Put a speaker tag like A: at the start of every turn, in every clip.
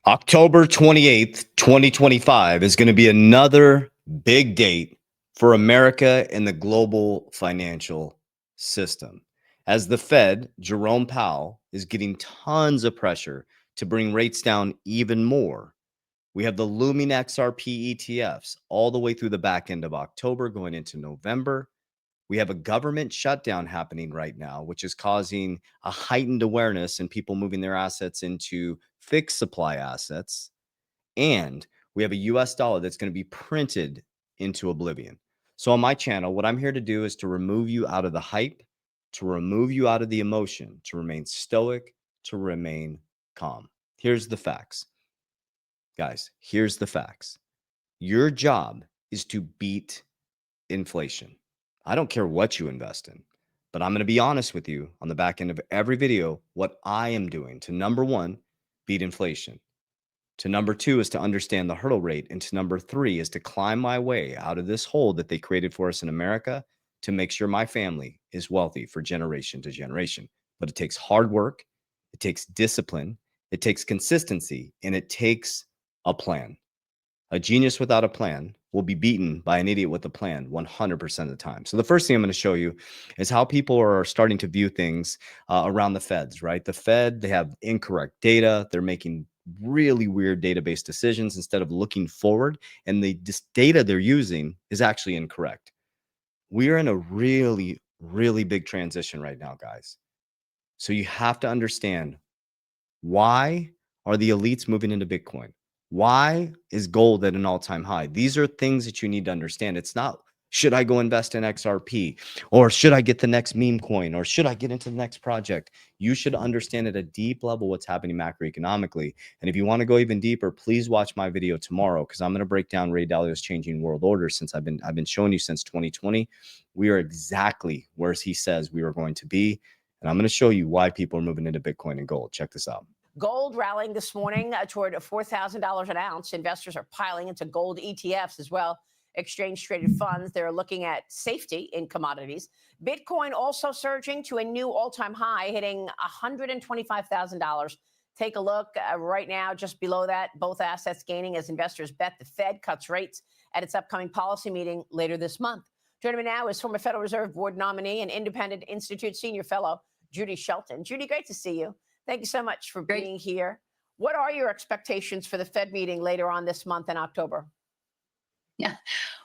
A: October 28th, 2025 is going to be another big date for America and the global financial system. As the Fed, Jerome Powell, is getting tons of pressure to bring rates down even more. We have the looming XRP ETFs all the way through the back end of October going into November. We have a government shutdown happening right now, which is causing a heightened awareness and people moving their assets into fixed supply assets. And we have a US dollar that's going to be printed into oblivion. So on my channel, what I'm here to do is to remove you out of the hype, to remove you out of the emotion, to remain stoic, to remain calm. Here's the facts. Guys, here's the facts. Your job is to beat inflation. I don't care what you invest in, but I'm going to be honest with you on the back end of every video, what I am doing to number one, beat inflation. To number two is to understand the hurdle rate. And to number three is to climb my way out of this hole that they created for us in America to make sure my family is wealthy for generation to generation. But it takes hard work. It takes discipline. It takes consistency, and it takes a plan. A genius without a plan will be beaten by an idiot with a plan 100% of the time. So the first thing I'm going to show you is how people are starting to view things around the Feds, right? The Fed, they have incorrect data. They're making really weird database decisions instead of looking forward. And this data they're using is actually incorrect. We are in a really, really big transition right now, guys. So you have to understand, why are the elites moving into Bitcoin? Why is gold at an all-time high? These are things that you need to understand. It's not, should I go invest in XRP? Or should I get the next meme coin? Or should I get into the next project? You should understand at a deep level what's happening macroeconomically. And if you want to go even deeper, please watch my video tomorrow, because I'm going to break down Ray Dalio's changing world order. Since I've been showing you since 2020, we are exactly where he says we are going to be. And I'm going to show you why people are moving into Bitcoin and gold. Check this out.
B: Gold rallying this morning toward $4,000 an ounce. Investors are piling into gold ETFs as well. Exchange traded funds, they're looking at safety in commodities. Bitcoin also surging to a new all-time high, hitting $125,000. Take a look right now, just below that, both assets gaining as investors bet the Fed cuts rates at its upcoming policy meeting later this month. Joining me now is former Federal Reserve Board nominee and Independent Institute Senior Fellow, Judy Shelton. Judy, great to see you. Thank you so much for being here. What are your expectations for the Fed meeting later on this month in October?
C: Yeah,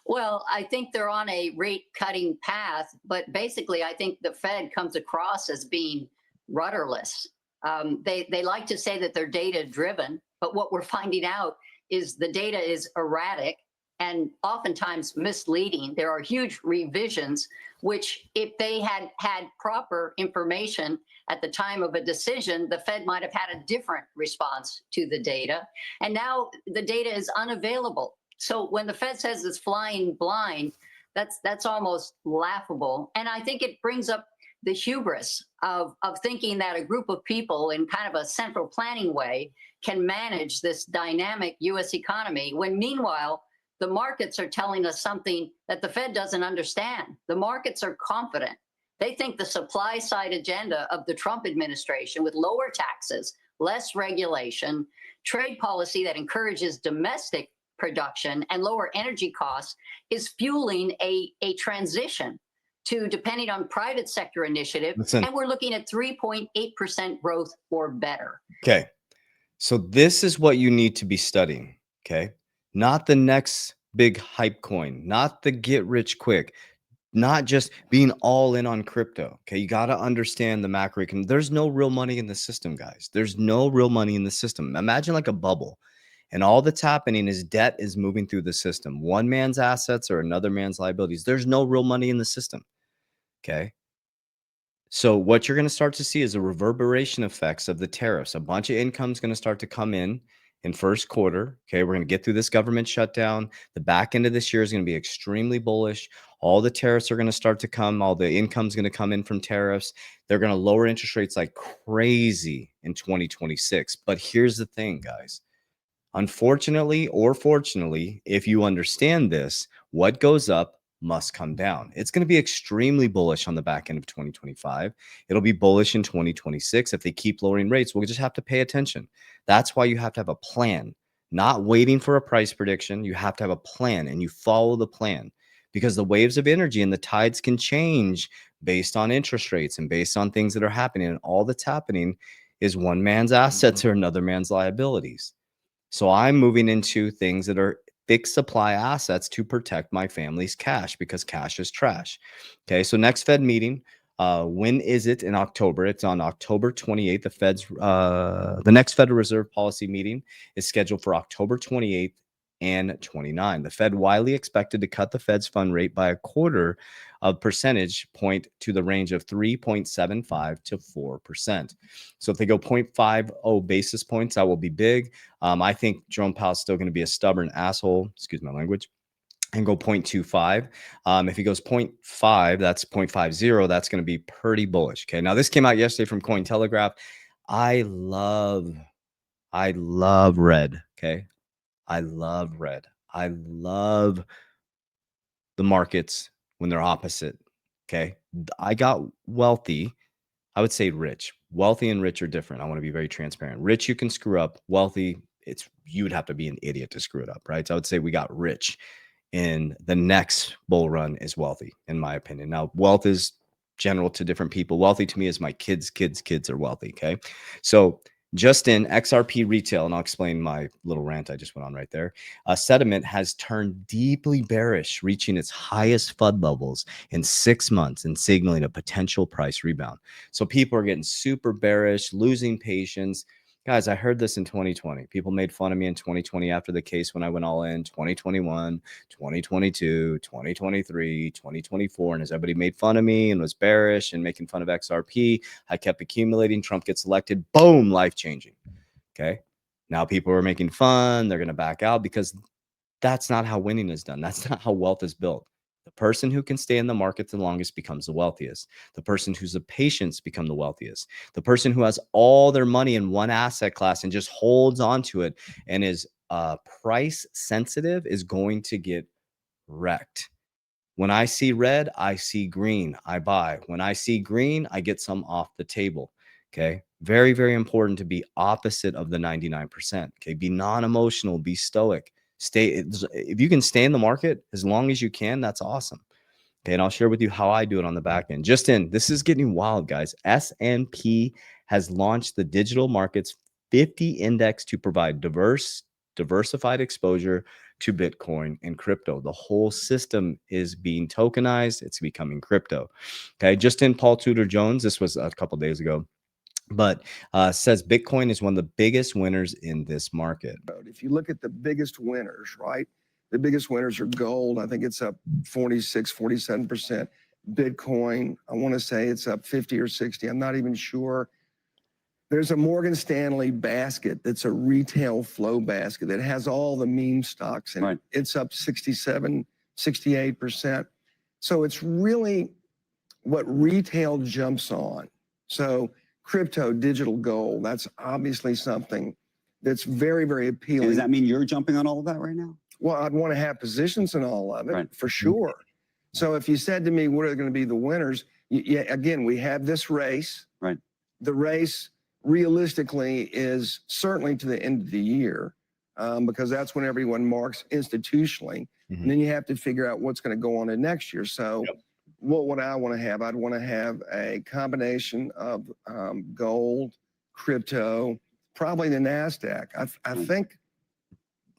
C: well, I think they're on a rate cutting path, but basically I think the Fed comes across as being rudderless. They like to say that they're data driven, but what we're finding out is the data is erratic and oftentimes misleading. There are huge revisions, which if they had had proper information at the time of a decision, the Fed might have had a different response to the data. And now the data is unavailable. So when the Fed says it's flying blind, that's almost laughable. And I think it brings up the hubris of thinking that a group of people in kind of a central planning way can manage this dynamic US economy, when meanwhile, the markets are telling us something that the Fed doesn't understand. The markets are confident. They think the supply side agenda of the Trump administration, with lower taxes, less regulation, trade policy that encourages domestic production and lower energy costs, is fueling a transition to depending on private sector initiative. And we're looking at 3.8% growth or better.
A: Okay. So this is what you need to be studying. Okay. Not the next big hype coin, not the get rich quick, not just being all in on crypto. Okay. You got to understand the macroeconomic. There's no real money in the system, guys. There's no real money in the system. Imagine like a bubble, and all that's happening is debt is moving through the system. One man's assets or another man's liabilities. There's no real money in the system. Okay. So what you're going to start to see is a reverberation effects of the tariffs. A bunch of income is going to start to come in first quarter. Okay, we're going to get through this government shutdown. The back end of this year is going to be extremely bullish. All the tariffs are going to start to come. All the income is going to come in from tariffs. They're going to lower interest rates like crazy in 2026. But here's the thing, guys. Unfortunately or fortunately, if you understand this, what goes up must come down. It's going to be extremely bullish on the back end of 2025. It'll be bullish in 2026. If they keep lowering rates, we'll just have to pay attention. That's why you have to have a plan, not waiting for a price prediction. You have to have a plan, and you follow the plan, because the waves of energy and the tides can change based on interest rates and based on things that are happening. And all that's happening is one man's assets or another man's liabilities. So I'm moving into things that are fixed supply assets to protect my family's cash, because cash is trash. Okay. So next Fed meeting, when is it? In October. It's on October 28th. The next Federal Reserve policy meeting is scheduled for October 28th and 29. The Fed widely expected to cut the Fed's fund rate by 1/4 of percentage point to the range of 3.75 to 4%. So if they go 0.50 basis points, that will be big. I think Jerome Powell's still going to be a stubborn asshole, excuse my language, and go 0.25. If he goes 0.5, that's 0.50, that's going to be pretty bullish. Okay. Now this came out yesterday from Cointelegraph. I love red. Okay. I love red. I love the markets when they're opposite. Okay. I got wealthy. I would say rich. Wealthy and rich are different. I want to be very transparent. Rich, you can screw up. Wealthy, you would have to be an idiot to screw it up, right? So I would say we got rich, and the next bull run is wealthy, in my opinion. Now, wealth is general to different people. Wealthy to me is my kids' are wealthy. Okay. So just in XRP retail, and I'll explain my little rant I just went on right there. Sentiment has turned deeply bearish, reaching its highest FUD levels in 6 months and signaling a potential price rebound. So people are getting super bearish, losing patience. Guys, I heard this in 2020. People made fun of me in 2020 after the case when I went all in, 2021, 2022, 2023, 2024. And as everybody made fun of me and was bearish and making fun of XRP, I kept accumulating. Trump gets elected. Boom, life changing. Okay. Now people are making fun. They're going to back out, because that's not how winning is done. That's not how wealth is built. The person who can stay in the market the longest becomes the wealthiest. The person who's the patience become the wealthiest. The person who has all their money in one asset class and just holds on to it and is price sensitive is going to get wrecked. When I see red, I see green, I buy. When I see green, I get some off the table. Okay. Very, very important to be opposite of the 99%. Okay. Be non-emotional, be stoic. If you can stay in the market as long as you can, that's awesome. Okay. And I'll share with you how I do it on the back end. Just in, this is getting wild, guys. S&P has launched the digital markets 50 index to provide diversified exposure to Bitcoin and crypto. The whole system is being tokenized. It's becoming crypto. Okay. Just in, Paul Tudor Jones, this was a couple days ago, but says Bitcoin is one of the biggest winners in this market.
D: If you look at the biggest winners, right? The biggest winners are gold. I think it's up 46, 47%. Bitcoin, I want to say it's up 50 or 60. I'm not even sure. There's a Morgan Stanley basket that's a retail flow basket that has all the meme stocks in it. It's up 67, 68%. So it's really what retail jumps on. So crypto, digital gold, that's obviously something that's very, very appealing.
E: Does that mean you're jumping on all of that right now?
D: Well, I'd want to have positions in all of it, for sure. So if you said to me, what are going to be the winners? Again, we have this race.
E: Right.
D: The race realistically is certainly to the end of the year, because that's when everyone marks institutionally. And then you have to figure out what's going to go on in next year. So what would I want to have? I'd want to have a combination of gold, crypto, probably the NASDAQ. I think,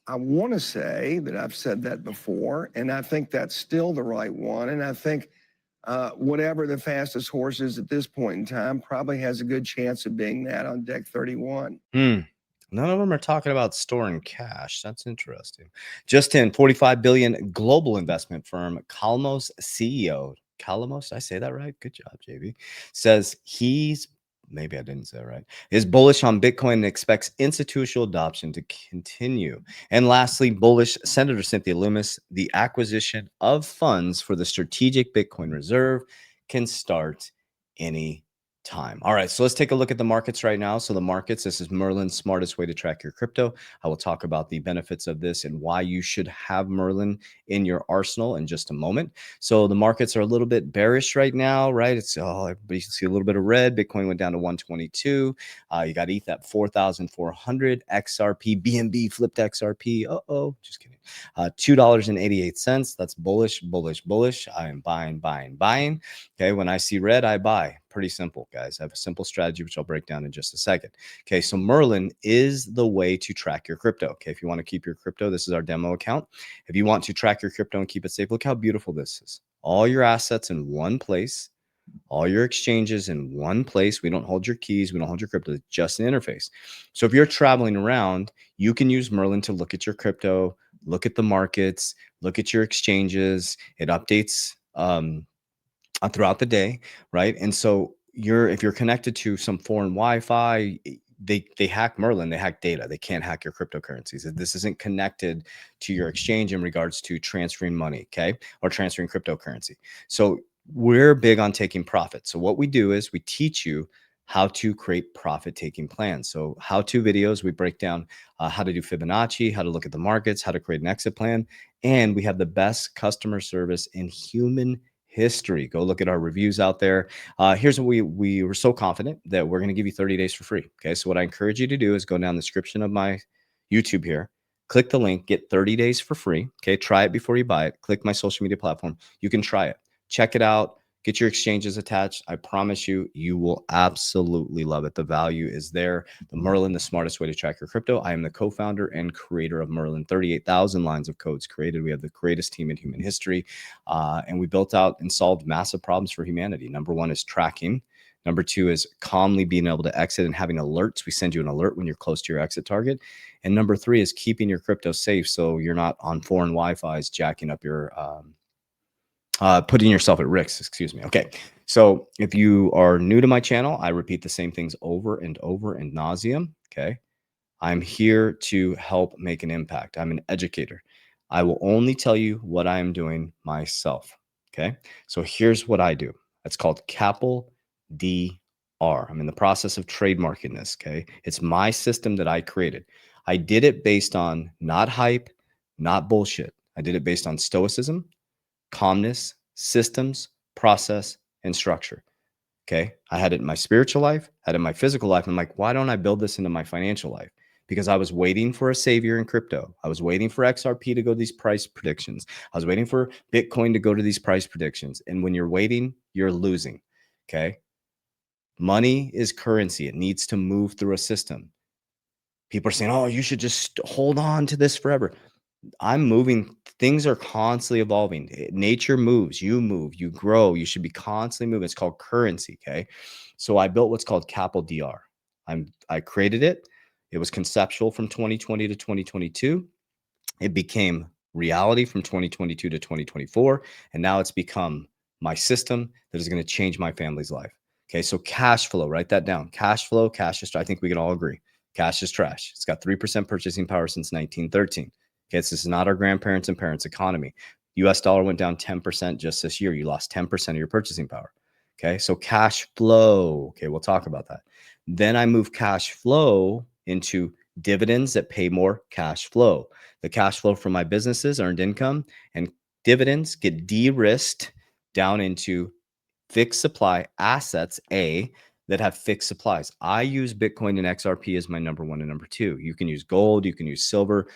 D: I want to say that I've said that before, and I think that's still the right one. And I think whatever the fastest horse is at this point in time probably has a good chance of being that on deck 31.
A: None of them are talking about storing cash. That's interesting. Just in, 45 billion global investment firm Calmos CEO, Calmos, did I say that right? Good job, JB. Says maybe I didn't say it right, is bullish on Bitcoin and expects institutional adoption to continue. And lastly, bullish Senator Cynthia Lummis, the acquisition of funds for the strategic Bitcoin reserve can start any time. All right, so let's take a look at the markets right now. So the markets, this is Merlin's smartest way to track your crypto. I will talk about the benefits of this and why you should have Merlin in your arsenal in just a moment. So the markets are a little bit bearish right now, right? It's everybody can see a little bit of red. Bitcoin went down to 122. You got ETH at 4,400. XRP BNB flipped XRP. Just kidding. $2.88. That's bullish, bullish, bullish. I am buying, buying, buying. Okay, when I see red, I buy. Pretty simple, guys. I have a simple strategy, which I'll break down in just a second. Okay, so Merlin is the way to track your crypto. Okay, if you want to keep your crypto, this is our demo account. If you want to track your crypto and keep it safe, look how beautiful this is. All your assets in one place, all your exchanges in one place. We don't hold your keys. We don't hold your crypto. It's just an interface. So if you're traveling around, you can use Merlin to look at your crypto, look at the markets, look at your exchanges. It updates throughout the day, right? And so if you're connected to some foreign Wi-Fi, they hack Merlin, they hack data. They can't hack your cryptocurrencies. This isn't connected to your exchange in regards to transferring money, okay, or transferring cryptocurrency. So we're big on taking profit. So what we do is we teach you how to create profit-taking plans. So how-to videos, we break down how to do Fibonacci, how to look at the markets, how to create an exit plan, and we have the best customer service in human history. Go look at our reviews out there. Here's what we were so confident that we're going to give you 30 days for free. Okay, so what I encourage you to do is go down the description of my YouTube here, click the link, get 30 days for free. Okay, try it before you buy it. Click my social media platform. You can try it. Check it out. Get your exchanges attached. I promise you, you will absolutely love it. The value is there. The Merlin, the smartest way to track your crypto. I am the co-founder and creator of Merlin. 38,000 lines of codes created. We have the greatest team in human history. And we built out and solved massive problems for humanity. Number one is tracking. Number two is calmly being able to exit and having alerts. We send you an alert when you're close to your exit target. And number three is keeping your crypto safe so you're not on foreign Wi-Fi's jacking up your putting yourself at risk, excuse me. Okay, so if you are new to my channel, I repeat the same things over and over and nauseum. Okay, I'm here to help make an impact. I'm an educator. I will only tell you what I am doing myself. Okay, so here's what I do. It's called Capital DR. I'm in the process of trademarking this. Okay, it's my system that I created. I did it based on not hype, not bullshit. I did it based on stoicism, calmness, systems, process, and structure. Okay. I had it in my spiritual life, had it in my physical life. I'm like, why don't I build this into my financial life? Because I was waiting for a savior in crypto. I was waiting for XRP to go to these price predictions. I was waiting for Bitcoin to go to these price predictions. And when you're waiting, you're losing. Okay. Money is currency. It needs to move through a system. People are saying, oh, you should just hold on to this forever. I'm moving. Things are constantly evolving. Nature moves, you grow. You should be constantly moving. It's called currency. Okay. So I built what's called Capital DR. I created it. It was conceptual from 2020 to 2022. It became reality from 2022 to 2024. And now it's become my system that is going to change my family's life. Okay. So cash flow, write that down. Cash flow, cash is, I think we can all agree. Cash is trash. It's got 3% purchasing power since 1913. Okay, this is not our grandparents' and parents' economy. US dollar went down 10% just this year. You lost 10% of your purchasing power. Okay, so cash flow. Okay, we'll talk about that. Then I move cash flow into dividends that pay more cash flow. The cash flow from my businesses, earned income, and dividends get de-risked down into fixed supply assets, that have fixed supplies. I use Bitcoin and XRP as my number one and number two. You can use gold, you can use silver.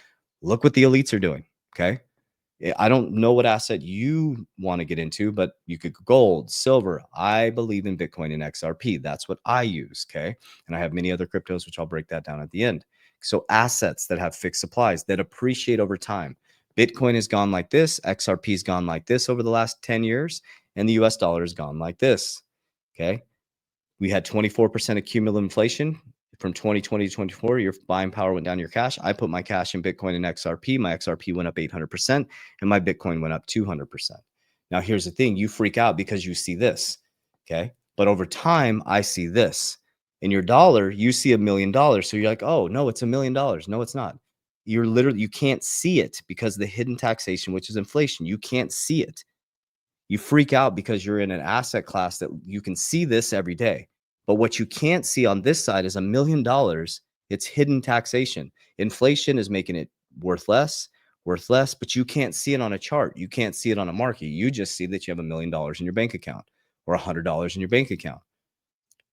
A: Look what the elites are doing. Okay. I don't know what asset you want to get into, but you could gold, silver. I believe in Bitcoin and XRP. That's what I use. Okay. And I have many other cryptos, which I'll break that down at the end. So assets that have fixed supplies that appreciate over time. Bitcoin has gone like this. XRP has gone like this over the last 10 years. And the US dollar has gone like this. Okay. We had 24% cumulative inflation from 2020 to 24. Your buying power went down your cash. I put my cash in Bitcoin and XRP. My XRP went up 800% and my Bitcoin went up 200%. Now, here's the thing. You freak out because you see this. Okay. But over time, I see this. In your dollar, you see $1 million. So you're like, oh, no, it's $1 million. No, it's not. You're literally, you can't see it because of the hidden taxation, which is inflation. You can't see it. You freak out because you're in an asset class that you can see this every day. But what you can't see on this side is $1 million. It's hidden taxation. Inflation is making it worth less, but you can't see it on a chart. You can't see it on a market. You just see that you have $1 million in your bank account or $100 in your bank account.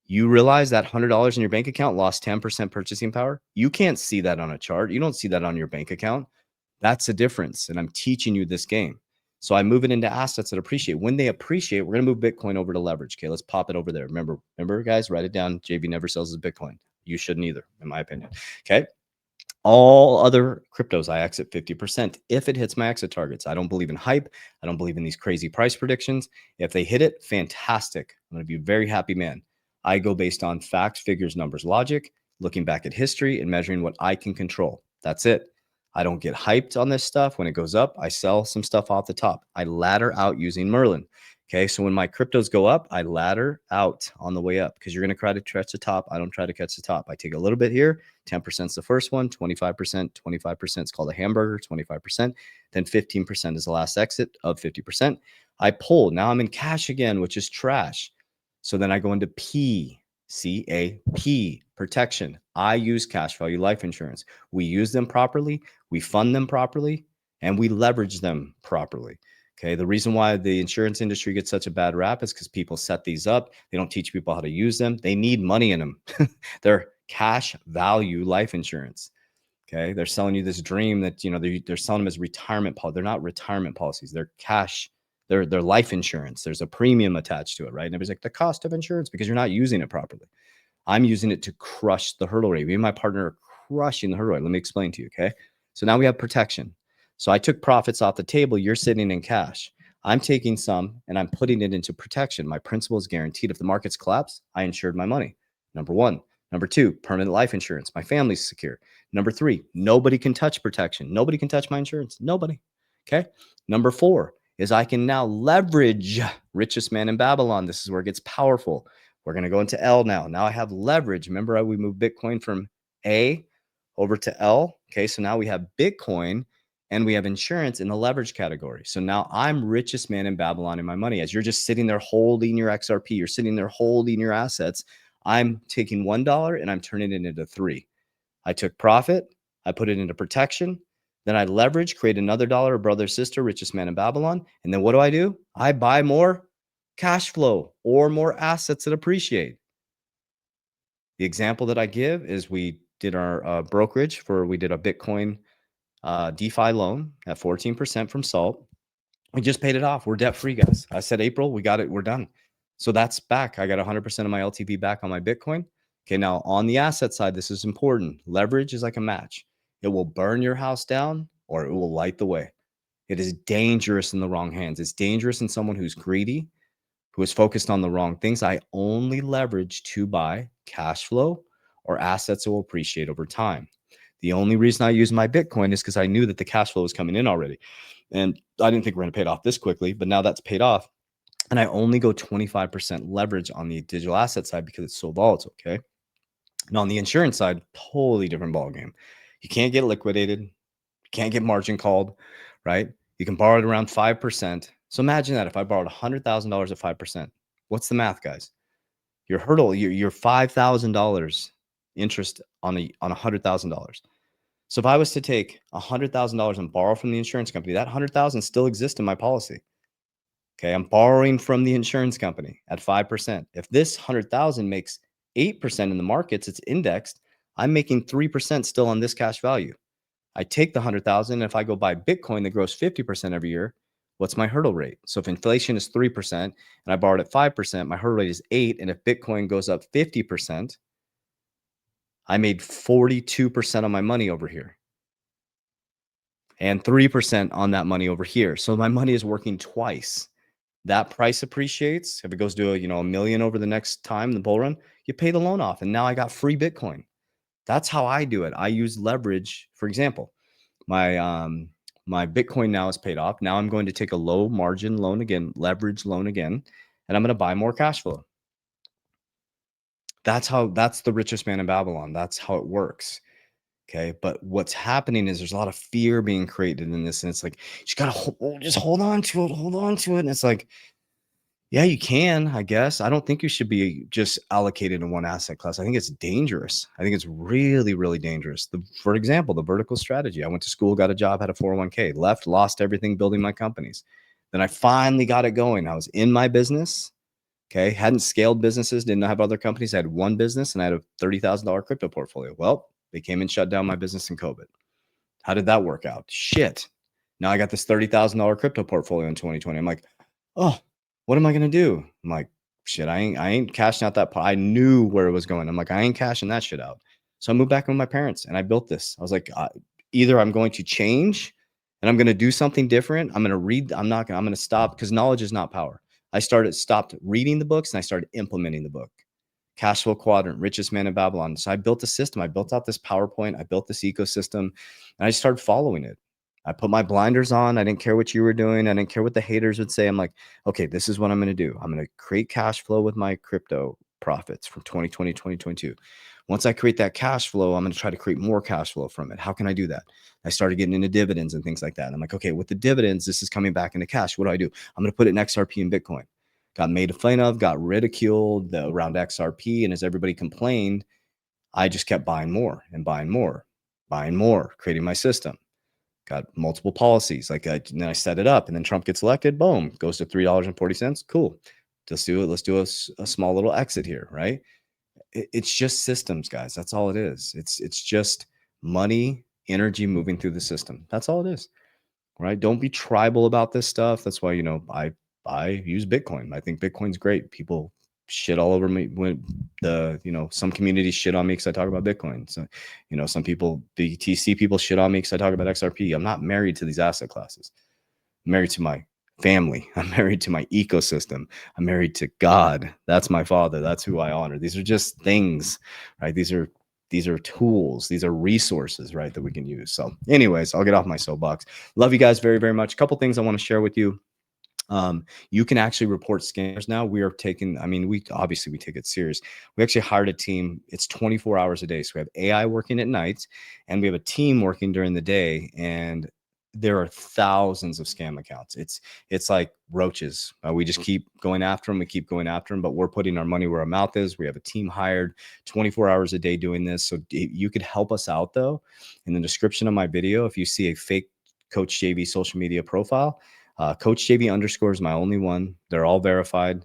A: You realize that $100 in your bank account lost 10% purchasing power? You can't see that on a chart. You don't see that on your bank account. That's the difference. And I'm teaching you this game. So I move it into assets that appreciate. When they appreciate, we're going to move Bitcoin over to leverage. Okay, let's pop it over there. Remember, guys, write it down. JB never sells his Bitcoin. You shouldn't either, in my opinion. Okay. All other cryptos, I exit 50% if it hits my exit targets. I don't believe in hype. I don't believe in these crazy price predictions. If they hit it, fantastic. I'm going to be a very happy man. I go based on facts, figures, numbers, logic, looking back at history and measuring what I can control. That's it. I don't get hyped on this stuff. When it goes up, I sell some stuff off the top. I ladder out using Merlin. Okay, so when my cryptos go up, I ladder out on the way up because you're going to try to catch the top. I don't try to catch the top. I take a little bit here. 10% is the first one, 25%, 25% is called a hamburger, 25%. Then 15% is the last exit of 50%. I pull. Now I'm in cash again, which is trash. So then I go into PCAP, protection. I use cash value life insurance. We use them properly, we fund them properly, and we leverage them properly. Okay. The reason why the insurance industry gets such a bad rap is because people set these up. They don't teach people how to use them. They need money in them. They're cash value life insurance. Okay. They're selling you this dream that, they're selling them as retirement policy. They're not retirement policies. They're cash. They're life insurance. There's a premium attached to it, right? And everybody's like, the cost of insurance, because you're not using it properly. I'm using it to crush the hurdle rate. Me and my partner are crushing the hurdle rate. Let me explain to you. Okay. So now we have protection. So I took profits off the table. You're sitting in cash. I'm taking some and I'm putting it into protection. My principal is guaranteed. If the markets collapse, I insured my money. Number one. Number two, permanent life insurance. My family's secure. Number three, nobody can touch protection. Nobody can touch my insurance. Nobody. Okay. Number four is I can now leverage richest man in Babylon. This is where it gets powerful. We're going to go into L now. Now I have leverage. Remember, we moved Bitcoin from A over to L. Okay. So now we have Bitcoin and we have insurance in the leverage category. So now I'm richest man in Babylon in my money. As you're just sitting there holding your XRP, you're sitting there holding your assets. I'm taking $1 and I'm turning it into 3. I took profit. I put it into protection. Then I leverage, create another dollar, brother, sister, richest man in Babylon. And then what do? I buy more cash flow or more assets that appreciate. The example that I give is we did our brokerage we did a Bitcoin DeFi loan at 14% from SALT. We just paid it off. We're debt free, guys. I said, April, we got it. We're done. So that's back. I got 100% of my LTV back on my Bitcoin. Okay. Now on the asset side, this is important. Leverage is like a match. It will burn your house down or it will light the way. It is dangerous in the wrong hands. It's dangerous in someone who's greedy, who is focused on the wrong things. I only leverage to buy cash flow or assets that will appreciate over time. The only reason I use my Bitcoin is because I knew that the cash flow was coming in already. And I didn't think we're going to pay it off this quickly, but now that's paid off. And I only go 25% leverage on the digital asset side because it's so volatile. Okay. Now on the insurance side, totally different ballgame. You can't get liquidated. You can't get margin called, right? You can borrow it around 5%. So imagine that if I borrowed $100,000 at 5%, what's the math, guys? Your hurdle, your $5,000 interest on $100,000. So if I was to take $100,000 and borrow from the insurance company, that $100,000 still exists in my policy. Okay, I'm borrowing from the insurance company at 5%. If this 100,000 makes 8% in the markets, it's indexed. I'm making 3% still on this cash value. I take the 100,000. If I go buy Bitcoin that grows 50% every year, what's my hurdle rate? So if inflation is 3% and I borrowed at 5%, my hurdle rate is 8. And if Bitcoin goes up 50%, I made 42% of my money over here and 3% on that money over here. So my money is working twice. That price appreciates. If it goes to a million over the next time, the bull run, you pay the loan off. And now I got free Bitcoin. That's how I do it. I use leverage. For example, my Bitcoin now is paid off. Now I'm going to take a low margin loan again, leverage loan again, and I'm going to buy more cash flow. That's the richest man in Babylon. That's how it works. Okay. But what's happening is there's a lot of fear being created in this. And it's like, you got to just hold on to it. Hold on to it. And it's like, Yeah, you can, I guess. I don't think you should be just allocated in one asset class. I think it's dangerous. I think it's really, really dangerous. For example, the vertical strategy. I went to school, got a job, had a 401k, left, lost everything building my companies. Then I finally got it going. I was in my business. Okay. Hadn't scaled businesses, didn't have other companies. I had one business and I had a $30,000 crypto portfolio. Well, they came and shut down my business in COVID. How did that work out? Shit. Now I got this $30,000 crypto portfolio in 2020. I'm like, oh, what am I gonna do? I'm like, shit, I ain't cashing out that pot. I knew where it was going. I'm like, I ain't cashing that shit out. So I moved back with my parents and I built this. I was like, either I'm going to change and I'm going to do something different. I'm going to read. I'm going to stop, because knowledge is not power. I stopped reading the books and I started implementing the book. Cash Flow Quadrant, Richest Man in Babylon. So I built a system. I built out this PowerPoint. I built this ecosystem and I started following it. I put my blinders on. I didn't care what you were doing. I didn't care what the haters would say. I'm like, okay, this is what I'm going to do. I'm going to create cash flow with my crypto profits from 2020, 2022. Once I create that cash flow, I'm going to try to create more cash flow from it. How can I do that? I started getting into dividends and things like that. And I'm like, okay, with the dividends, this is coming back into cash. What do? I'm going to put it in XRP and Bitcoin. Got made fun of, got ridiculed around XRP. And as everybody complained, I just kept buying more and buying more, creating my system. Got multiple policies. And then I set it up, and then Trump gets elected. Boom, goes to $3.40. Cool. Let's do it. Let's do a small little exit here, right? It's just systems, guys. That's all it is. It's just money, energy moving through the system. That's all it is, right? Don't be tribal about this stuff. That's why, I use Bitcoin. I think Bitcoin's great. People shit all over me when some communities shit on me because I talk about Bitcoin. So, some people, BTC people shit on me because I talk about XRP. I'm not married to these asset classes. I'm married to my family. I'm married to my ecosystem. I'm married to God. That's my father. That's who I honor. These are just things, right? These are tools. These are resources, right, that we can use. So anyways, I'll get off my soapbox. Love you guys very, very much. A couple things I want to share with you. You can actually report scammers now. We are taking, we take it serious. We actually hired a team. It's 24 hours a day. So we have AI working at night and we have a team working during the day, and there are thousands of scam accounts. It's like roaches. We just keep going after them. We keep going after them, but we're putting our money where our mouth is. We have a team hired 24 hours a day doing this. So you could help us out though. In the description of my video, if you see a fake Coach JV social media profile, Coach JV _ is my only one. They're all verified.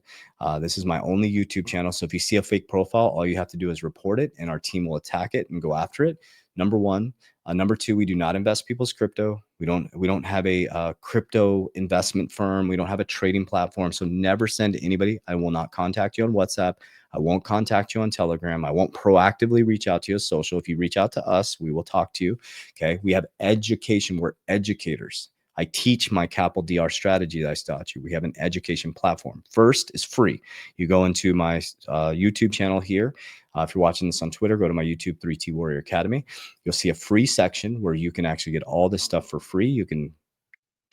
A: This is my only YouTube channel. So if you see a fake profile, all you have to do is report it and our team will attack it and go after it. Number one. Number two, we do not invest people's crypto. We don't have a crypto investment firm. We don't have a trading platform. So never send anybody. I will not contact you on WhatsApp. I won't contact you on Telegram. I won't proactively reach out to you on social. If you reach out to us, we will talk to you. Okay. We have education. We're educators. I teach my capital DR strategy that I taught you. We have an education platform. First is free. You go into my YouTube channel here. If you're watching this on Twitter, go to my YouTube 3T Warrior Academy. You'll see a free section where you can actually get all this stuff for free. You can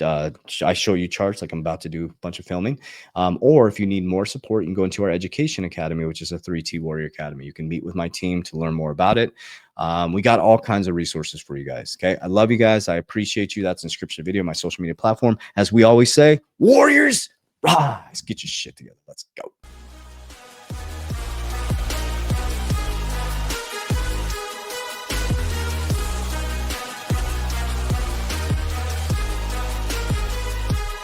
A: I show you charts like I'm about to do a bunch of filming. Or if you need more support, you can go into our education academy, which is a 3T Warrior Academy. You can meet with my team to learn more about it. We got all kinds of resources for you guys. Okay. I love you guys. I appreciate you. That's in description video, my social media platform. As we always say, warriors, rise, get your shit together. Let's go.